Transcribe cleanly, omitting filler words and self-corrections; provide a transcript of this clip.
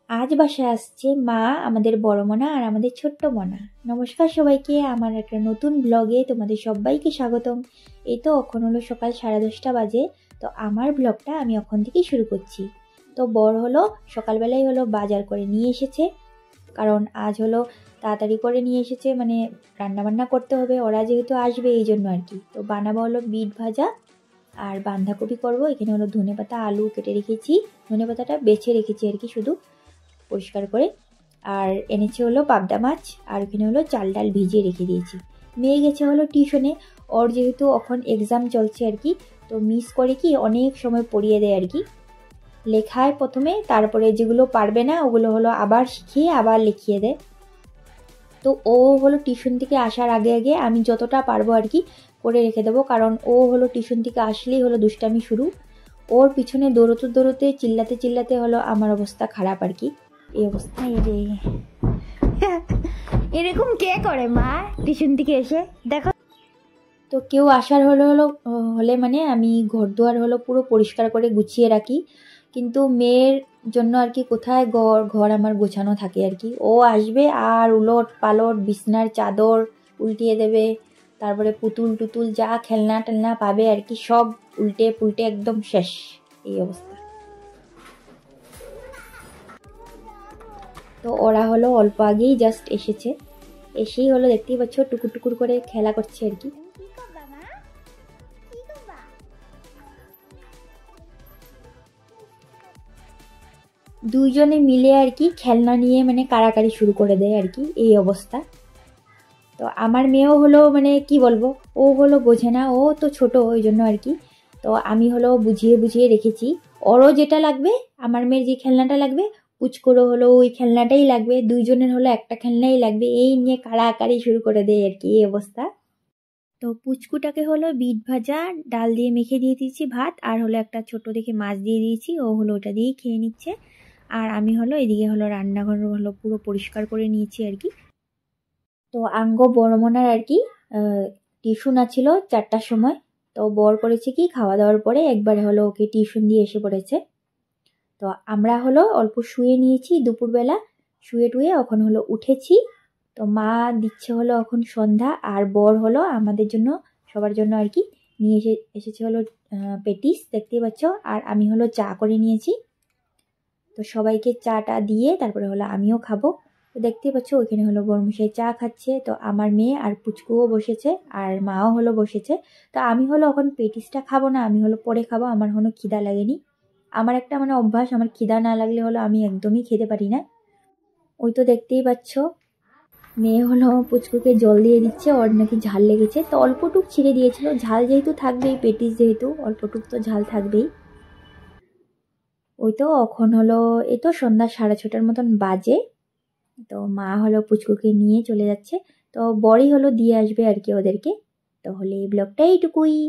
আজ বাসায় আসছে মা, আমাদের বড় মনা আর আমাদের ছোট্ট মনা। নমস্কার সবাইকে, আমার একটা নতুন ব্লগে তোমাদের সবাইকে স্বাগতম। এই তো এখন হলো সকাল 10:30 বাজে। তো আমার ব্লগটা আমি এখন থেকেই শুরু করছি। তো বর হলো সকালবেলায় হলো বাজার করে নিয়ে এসেছে, কারণ আজ হলো তাড়াতাড়ি করে নিয়ে এসেছে, মানে রান্নাবান্না করতে হবে, ওরা যেহেতু আসবে এই জন্য আর কি। তো বানাবো হলো বিট ভাজা আর বাঁধাকপি করব। এখানে হলো ধনেপাতা আলু কেটে রেখেছি, ধনেপাতাটা বেছে রেখেছি আর কি শুধু পরিষ্কার করে। আর এনেছে হলো পাবদা মাছ, আর এখানে হলো চাল ডাল ভিজিয়ে রেখে দিয়েছি। মেয়ে গেছে হলো টিউশনে, ওর যেহেতু এখন এক্সাম চলছে আর কি, তো মিস করে কি অনেক সময় পড়িয়ে দেয় আর কি, লেখায় প্রথমে, তারপরে যেগুলো পারবে না ওগুলো হলো আবার শিখিয়ে আবার লিখিয়ে দেয়। তো ও হলো টিউশন থেকে আসার আগে আগে আমি যতটা পারবো আর কি করে রেখে দেবো, কারণ ও হলো টিউশন থেকে আসলেই হলো দুষ্টামি শুরু। ওর পিছনে দৌড়তে দৌড়তে চিল্লাতে চিল্লাতে হলো আমার অবস্থা খারাপ আর কি। এই অবস্থা রে এরকম কে করে মা টিউশন থেকে এসে দেখো। তো কেউ আসার হলে মানে আমি ঘর দুয়ার হলো পুরো পরিষ্কার করে গুছিয়ে রাখি, কিন্তু মেয়ের জন্য আর কি কোথায় ঘর আমার গোছানো থাকে আর কি। ও আসবে আর উলট পালট বিছনার চাদর উল্টিয়ে দেবে, তারপরে পুতুল টুতুল যা খেলনা টেলনা পাবে আর কি সব উল্টে পুল্টে একদম শেষ এই অবস্থা। তো ওরা হলো অল্প আগেই জাস্ট এসেছে, এসেই হলো দেখতেই পাচ্ছ টুকুর টুকুর করে খেলা করছে আর কি। দুইজনে মিলে আর কি খেলনা নিয়ে মানে কাড়াকাড়ি শুরু করে দেয় আর কি, এই অবস্থা। তো আমার মেয়েও হলো মানে কি বলবো, ও হলো বোঝে না, ও তো ছোট ওই জন্য আর কি। তো আমি হলো বুঝিয়ে বুঝিয়ে রেখেছি, ওরও যেটা লাগবে, আমার মেয়ের যে খেলনাটা লাগবে পুচকুরও হলো ওই খেলনাটাই লাগবে, দুইজনের হলো একটা খেলনাই লাগবে, এই নিয়ে কাড়াকাড়ি শুরু করে দেয় আর কি, এই অবস্থা। তো পুচকুটাকে হলো বিট ভাজা ডাল দিয়ে মেখে দিয়ে দিয়েছি ভাত, আর হলো একটা ছোট দেখে মাছ দিয়ে দিয়েছি, ও হলো ওটা দিয়েই খেয়ে নিচ্ছে। আর আমি হলো এদিকে হলো রান্নাঘর হলো পুরো পরিষ্কার করে নিয়েছি আর কি। তো আঙ্গ বড়মনার আর কি টিউশন আছিল 4টার সময়। তো বর করেছে কি খাওয়া দাওয়ার পরে একবারে হলো ওকে টিউশন দিয়ে এসে পড়েছে। তো আমরা হলো অল্প শুয়ে নিয়েছি দুপুরবেলা, শুয়ে টুয়ে এখন হলো উঠেছি। তো মা দিচ্ছে হলো এখন সন্ধ্যা, আর বর হলো আমাদের জন্য সবার জন্য আর কি নিয়ে এসেছে হলো পেটিস দেখতেই পাচ্ছ, আর আমি হলো চা করে নিয়েছি। তো সবাইকে চাটা দিয়ে তারপরে হলো আমিও খাবো। তো দেখতেই পাচ্ছ ওইখানে হলো বরমশাই চা খাচ্ছে, তো আমার মেয়ে আর পুচকুও বসেছে আর মাও হলো বসেছে। তো আমি হলো এখন পেটিসটা খাবো না, আমি হলো পরে খাবো, আমার হলো খিদা লাগেনি। আমার একটা মানে অভ্যাস, আমার খিদা না লাগলে হলো আমি একদমই খেতে পারি না। ওই তো দেখতেই পাচ্ছ মেয়ে হলো পুচকুকে জল দিয়ে দিচ্ছে, ওর নাকি ঝাল লেগেছে, তো অল্পটুক ছিঁড়ে দিয়েছিল, ঝাল যেহেতু থাকবেই, পেটিস যেহেতু অল্পটুক তো ঝাল থাকবেই। ওই তো এখন হলো এই তো সন্ধ্যা 6:30 মতন বাজে। তো মা হলো পুচকুকে নিয়ে চলে যাচ্ছে, তো বড়ই হলো দিয়ে আসবে আর কি ওদেরকে। তাহলে এই ব্লগটা এইটুকুই।